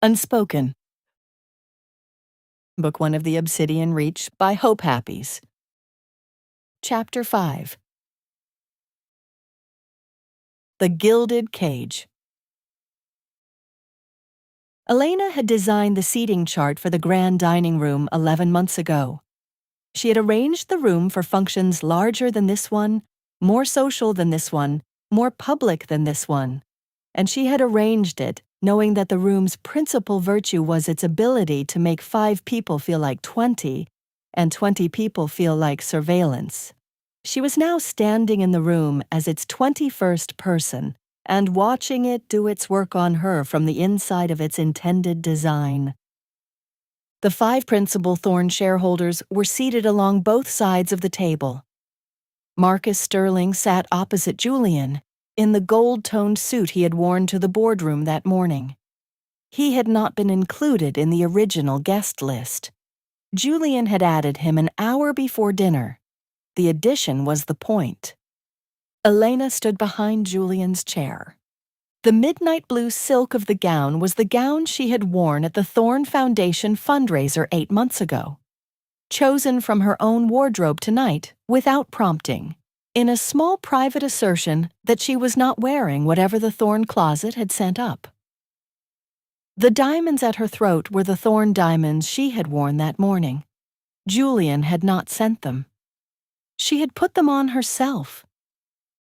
Unspoken. Book 1 of the Obsidian Reach by Hope Happies. Chapter 5. The Gilded Cage. Elena had designed the seating chart for the grand dining room 11 months ago. She had arranged the room for functions larger than this one, more social than this one, more public than this one, and she had arranged it knowing that the room's principal virtue was its ability to make 5 people feel like 20 and 20 people feel like surveillance. She was now standing in the room as its 21st person and watching it do its work on her from the inside of its intended design. The 5 principal Thorn shareholders were seated along both sides of the table. Marcus Sterling sat opposite Julian, in the gold-toned suit he had worn to the boardroom that morning. He had not been included in the original guest list. Julian had added him an hour before dinner. The addition was the point. Elena stood behind Julian's chair. The midnight blue silk of the gown was the gown she had worn at the Thorn Foundation fundraiser 8 months ago. Chosen from her own wardrobe tonight, without prompting, in a small private assertion that she was not wearing whatever the Thorn closet had sent up. The diamonds at her throat were the Thorn diamonds she had worn that morning. Julian had not sent them. She had put them on herself.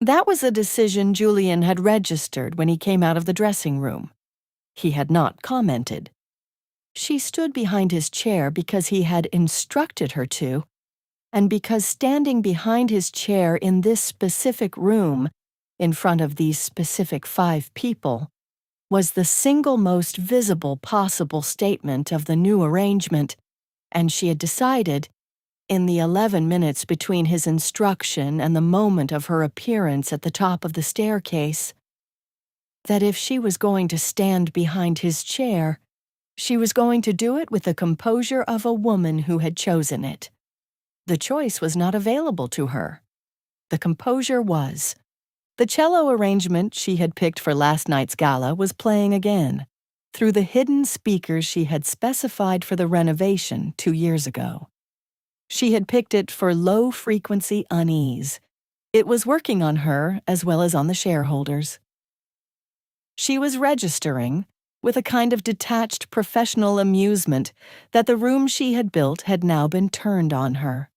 That was a decision Julian had registered when he came out of the dressing room. He had not commented. She stood behind his chair because he had instructed her to, and because standing behind his chair in this specific room, in front of these specific 5 people, was the single most visible possible statement of the new arrangement, and she had decided, in the 11 minutes between his instruction and the moment of her appearance at the top of the staircase, that if she was going to stand behind his chair, she was going to do it with the composure of a woman who had chosen it. The choice was not available to her. The composure was. The cello arrangement she had picked for last night's gala was playing again, through the hidden speakers she had specified for the renovation 2 years ago. She had picked it for low-frequency unease. It was working on her as well as on the shareholders. She was registering, with a kind of detached professional amusement, that the room she had built had now been turned on her.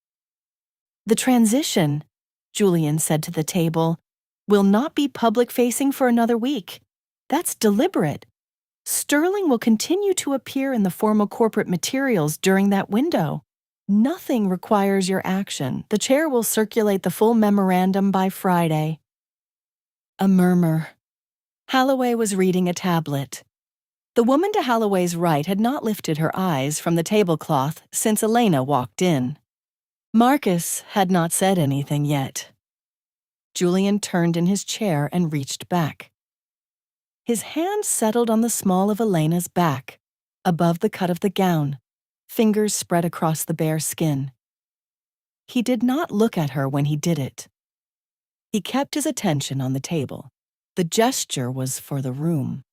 "The transition," Julian said to the table, "will not be public-facing for another week. That's deliberate. Sterling will continue to appear in the formal corporate materials during that window. Nothing requires your action. The chair will circulate the full memorandum by Friday." A murmur. Holloway was reading a tablet. The woman to Holloway's right had not lifted her eyes from the tablecloth since Elena walked in. Marcus had not said anything yet. Julian turned in his chair and reached back. His hand settled on the small of Elena's back, above the cut of the gown, fingers spread across the bare skin. He did not look at her when he did it. He kept his attention on the table. The gesture was for the room.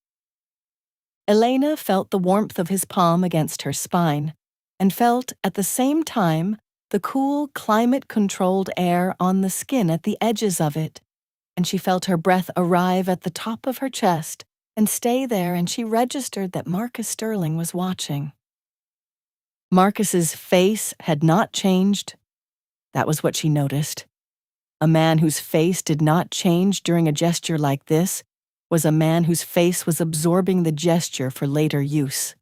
Elena felt the warmth of his palm against her spine, and felt at the same time the cool, climate-controlled air on the skin at the edges of it, and she felt her breath arrive at the top of her chest and stay there, and she registered that Marcus Sterling was watching. Marcus's face had not changed. That was what she noticed. A man whose face did not change during a gesture like this was a man whose face was absorbing the gesture for later use.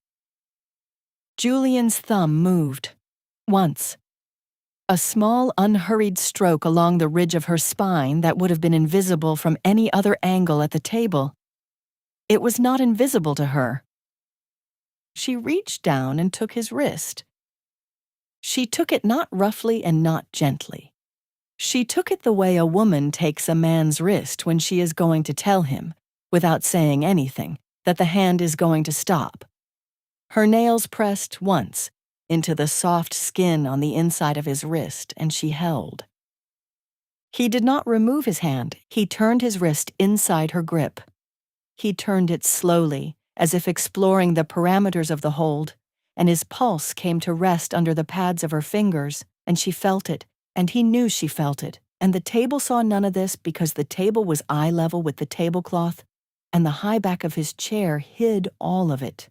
Julian's thumb moved. Once. A small, unhurried stroke along the ridge of her spine that would have been invisible from any other angle at the table. It was not invisible to her. She reached down and took his wrist. She took it not roughly and not gently. She took it the way a woman takes a man's wrist when she is going to tell him, without saying anything, that the hand is going to stop. Her nails pressed once into the soft skin on the inside of his wrist, and she held. He did not remove his hand. He turned his wrist inside her grip. He turned it slowly, as if exploring the parameters of the hold, and his pulse came to rest under the pads of her fingers, and she felt it, and he knew she felt it, and the table saw none of this because the table was eye level with the tablecloth, and the high back of his chair hid all of it.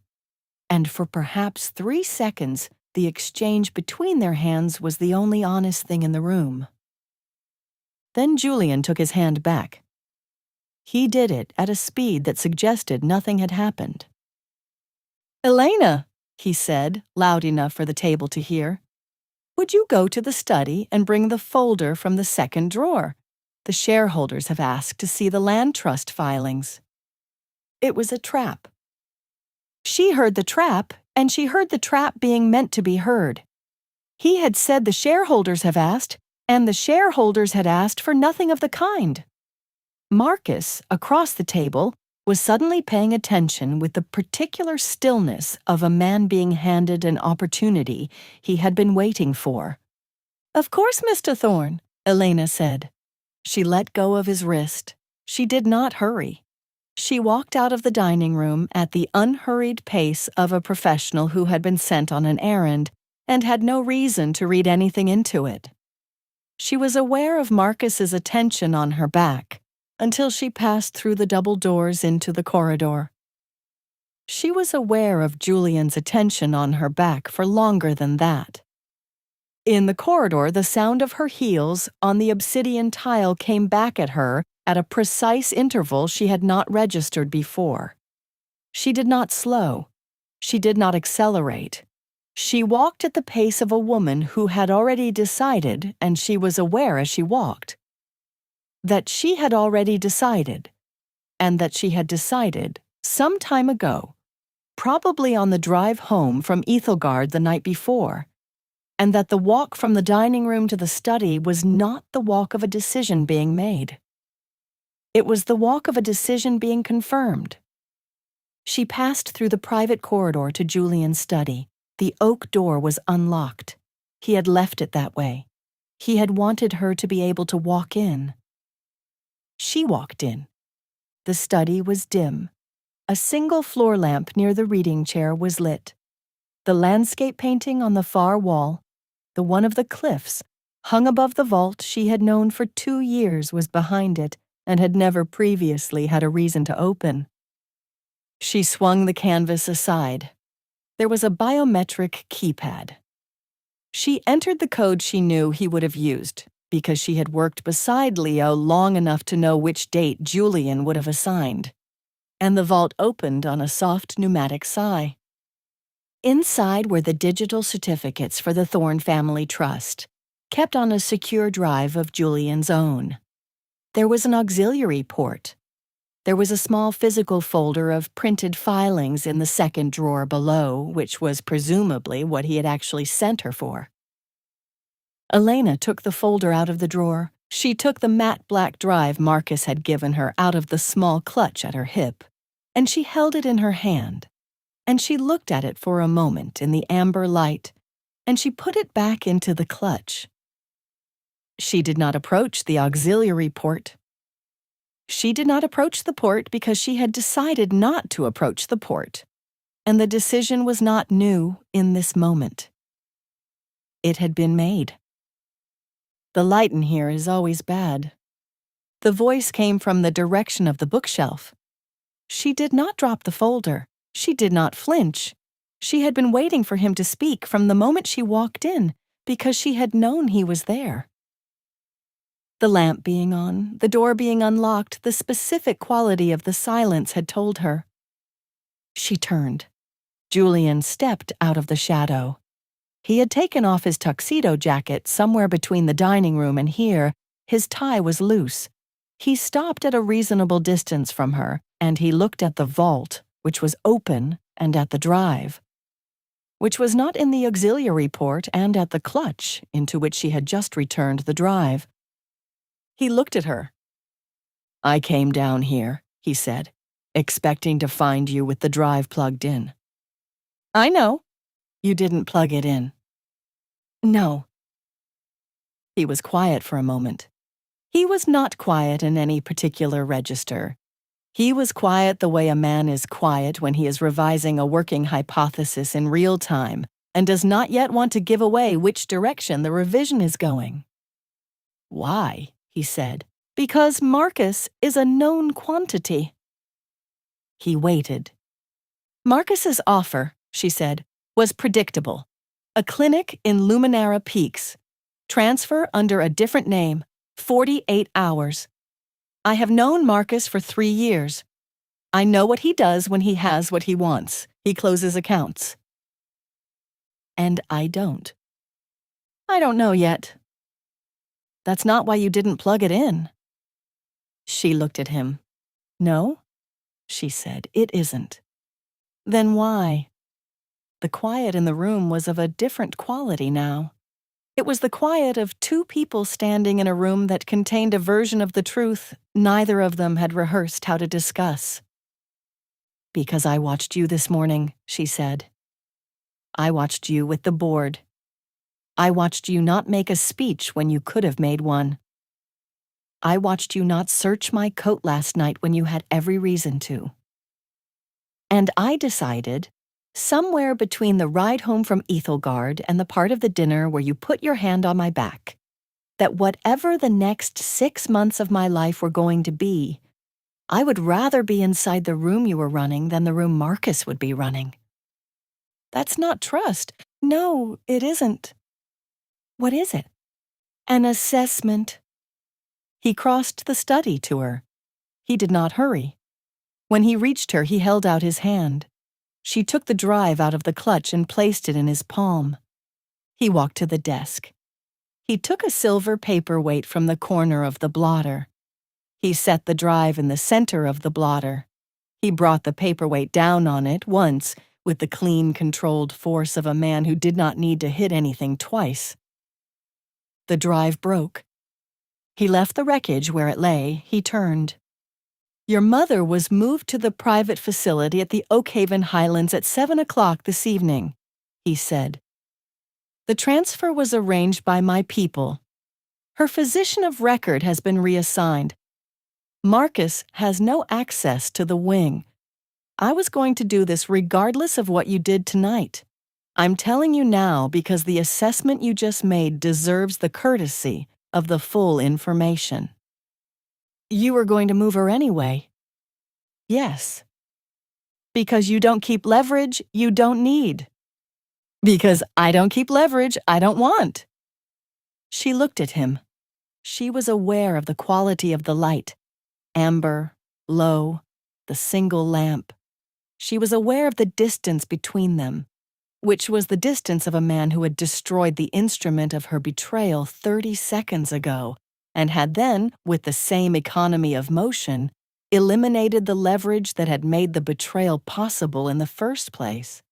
And for perhaps 3 seconds, the exchange between their hands was the only honest thing in the room. Then Julian took his hand back. He did it at a speed that suggested nothing had happened. "Elena," he said, loud enough for the table to hear, "would you go to the study and bring the folder from the second drawer? The shareholders have asked to see the land trust filings." It was a trap. She heard the trap, and she heard the trap being meant to be heard. He had said the shareholders have asked, and the shareholders had asked for nothing of the kind. Marcus, across the table, was suddenly paying attention with the particular stillness of a man being handed an opportunity he had been waiting for. "Of course, Mr. Thorne," Elena said. She let go of his wrist. She did not hurry. She walked out of the dining room at the unhurried pace of a professional who had been sent on an errand and had no reason to read anything into it. She was aware of Marcus's attention on her back until she passed through the double doors into the corridor. She was aware of Julian's attention on her back for longer than that. In the corridor, the sound of her heels on the obsidian tile came back at her at a precise interval she had not registered before. She did not slow. She did not accelerate. She walked at the pace of a woman who had already decided, and she was aware as she walked, that she had already decided, and that she had decided some time ago, probably on the drive home from Ethelgard the night before, and that the walk from the dining room to the study was not the walk of a decision being made. It was the walk of a decision being confirmed. She passed through the private corridor to Julian's study. The oak door was unlocked. He had left it that way. He had wanted her to be able to walk in. She walked in. The study was dim. A single floor lamp near the reading chair was lit. The landscape painting on the far wall, the one of the cliffs, hung above the vault she had known for 2 years was behind it and had never previously had a reason to open. She swung the canvas aside. There was a biometric keypad. She entered the code she knew he would have used, because she had worked beside Leo long enough to know which date Julian would have assigned, and the vault opened on a soft pneumatic sigh. Inside were the digital certificates for the Thorne Family Trust, kept on a secure drive of Julian's own. There was an auxiliary port. There was a small physical folder of printed filings in the second drawer below, which was presumably what he had actually sent her for. Elena took the folder out of the drawer. She took the matte black drive Marcus had given her out of the small clutch at her hip, and she held it in her hand. And she looked at it for a moment in the amber light, and she put it back into the clutch. She did not approach the auxiliary port. She did not approach the port because she had decided not to approach the port, and the decision was not new in this moment. It had been made. "The light in here is always bad." The voice came from the direction of the bookshelf. She did not drop the folder. She did not flinch. She had been waiting for him to speak from the moment she walked in because she had known he was there. The lamp being on, the door being unlocked, the specific quality of the silence had told her. She turned. Julian stepped out of the shadow. He had taken off his tuxedo jacket somewhere between the dining room and here. His tie was loose. He stopped at a reasonable distance from her, and he looked at the vault, which was open, and at the drive, which was not in the auxiliary port, and at the clutch into which she had just returned the drive. He looked at her. "I came down here," he said, "expecting to find you with the drive plugged in." "I know. You didn't plug it in." "No." He was quiet for a moment. He was not quiet in any particular register. He was quiet the way a man is quiet when he is revising a working hypothesis in real time and does not yet want to give away which direction the revision is going. "Why?" he said. "Because Marcus is a known quantity." He waited. Marcus's offer, she said, was predictable. A clinic in Luminara Peaks. Transfer under a different name. 48 hours. I have known Marcus for 3 years. I know what he does when he has what he wants. He closes accounts. And I don't. I don't know yet. That's not why you didn't plug it in. She looked at him. No, she said, it isn't. Then why? The quiet in the room was of a different quality now. It was the quiet of two people standing in a room that contained a version of the truth neither of them had rehearsed how to discuss. "Because I watched you this morning," she said. "I watched you with the board. I watched you not make a speech when you could have made one. I watched you not search my coat last night when you had every reason to. And I decided, somewhere between the ride home from Ethelgard and the part of the dinner where you put your hand on my back, that whatever the next 6 months of my life were going to be, I would rather be inside the room you were running than the room Marcus would be running." "That's not trust." "No, it isn't." "What is it?" "An assessment." He crossed the study to her. He did not hurry. When he reached her, he held out his hand. She took the drive out of the clutch and placed it in his palm. He walked to the desk. He took a silver paperweight from the corner of the blotter. He set the drive in the center of the blotter. He brought the paperweight down on it once with the clean, controlled force of a man who did not need to hit anything twice. The drive broke. He left the wreckage where it lay. He turned. "Your mother was moved to the private facility at the Oakhaven Highlands at 7 o'clock this evening," he said. "The transfer was arranged by my people. Her physician of record has been reassigned. Marcus has no access to the wing. I was going to do this regardless of what you did tonight. I'm telling you now because the assessment you just made deserves the courtesy of the full information." "You were going to move her anyway." "Yes." "Because you don't keep leverage you don't need." "Because I don't keep leverage I don't want." She looked at him. She was aware of the quality of the light. Amber, low, the single lamp. She was aware of the distance between them, which was the distance of a man who had destroyed the instrument of her betrayal 30 seconds ago, and had then, with the same economy of motion, eliminated the leverage that had made the betrayal possible in the first place.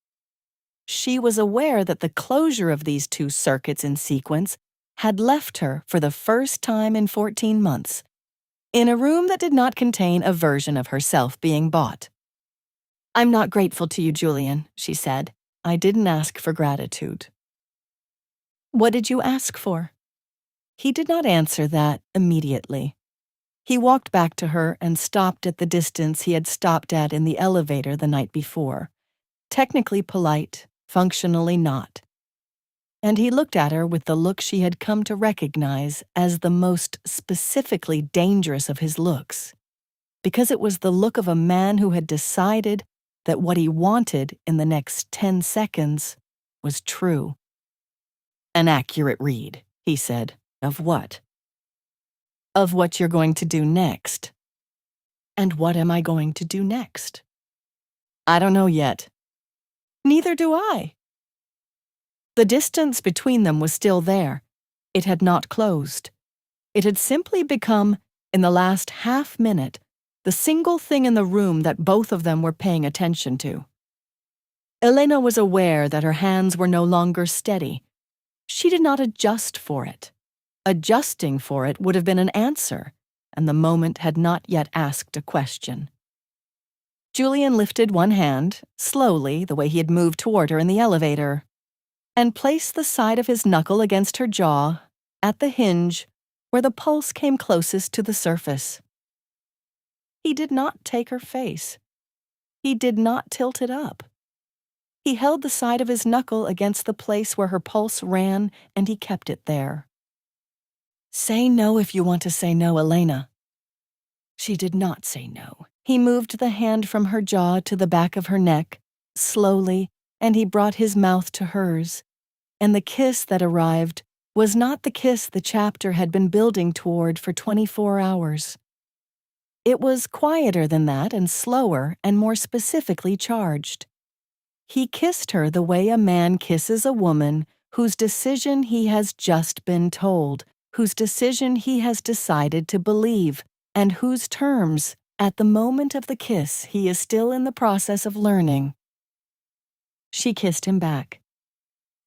She was aware that the closure of these two circuits in sequence had left her, for the first time in 14 months, in a room that did not contain a version of herself being bought. "I'm not grateful to you, Julian," she said. "I didn't ask for gratitude." "What did you ask for?" He did not answer that immediately. He walked back to her and stopped at the distance he had stopped at in the elevator the night before. Technically polite, functionally not. And he looked at her with the look she had come to recognize as the most specifically dangerous of his looks, because it was the look of a man who had decided that what he wanted in the next 10 seconds was true. "An accurate read," he said. "Of what?" "Of what you're going to do next." "And what am I going to do next?" "I don't know yet." "Neither do I." The distance between them was still there. It had not closed. It had simply become, in the last half-minute, the single thing in the room that both of them were paying attention to. Elena was aware that her hands were no longer steady. She did not adjust for it. Adjusting for it would have been an answer, and the moment had not yet asked a question. Julian lifted one hand, slowly, the way he had moved toward her in the elevator, and placed the side of his knuckle against her jaw, at the hinge, where the pulse came closest to the surface. He did not take her face. He did not tilt it up. He held the side of his knuckle against the place where her pulse ran, and he kept it there. "Say no if you want to say no, Elena." She did not say no. He moved the hand from her jaw to the back of her neck, slowly, and he brought his mouth to hers. And the kiss that arrived was not the kiss the chapter had been building toward for 24 hours. It was quieter than that and slower and more specifically charged. He kissed her the way a man kisses a woman whose decision he has just been told, whose decision he has decided to believe, and whose terms, at the moment of the kiss, he is still in the process of learning. She kissed him back.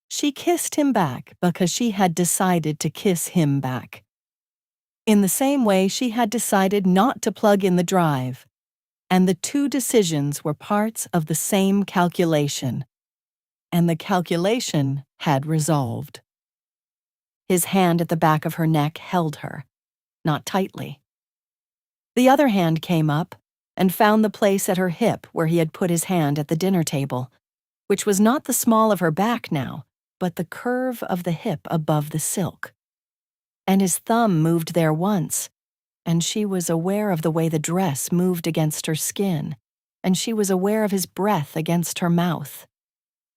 She kissed him back because she had decided to kiss him back. In the same way she had decided not to plug in the drive, and the two decisions were parts of the same calculation, and the calculation had resolved. His hand at the back of her neck held her, not tightly. The other hand came up and found the place at her hip where he had put his hand at the dinner table, which was not the small of her back now, but the curve of the hip above the silk. And his thumb moved there once, and she was aware of the way the dress moved against her skin, and she was aware of his breath against her mouth.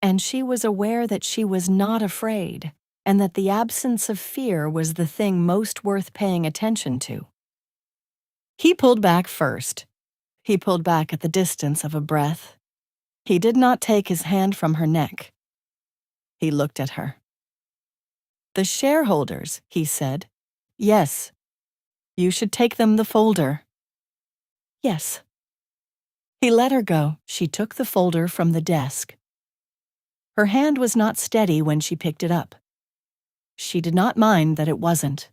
And she was aware that she was not afraid, and that the absence of fear was the thing most worth paying attention to. He pulled back first. He pulled back at the distance of a breath. He did not take his hand from her neck. He looked at her. "The shareholders," he said. "Yes. You should take them the folder." "Yes." He let her go. She took the folder from the desk. Her hand was not steady when she picked it up. She did not mind that it wasn't.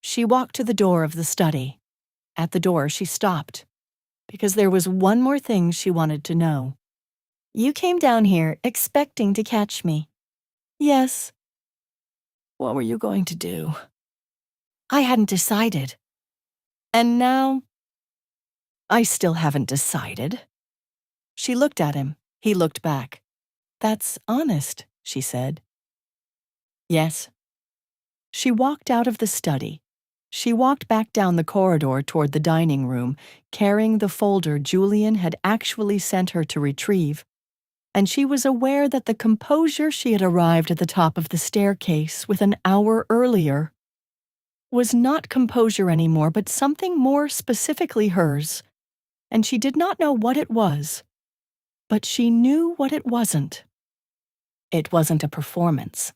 She walked to the door of the study. At the door, she stopped, because there was one more thing she wanted to know. "You came down here expecting to catch me." "Yes." "What were you going to do?" "I hadn't decided." "And now?" "I still haven't decided." She looked at him. He looked back. "That's honest," she said. "Yes." She walked out of the study. She walked back down the corridor toward the dining room, carrying the folder Julian had actually sent her to retrieve, and she was aware that the composure she had arrived at the top of the staircase with an hour earlier was not composure anymore, but something more specifically hers, and she did not know what it was, but she knew what it wasn't. It wasn't a performance.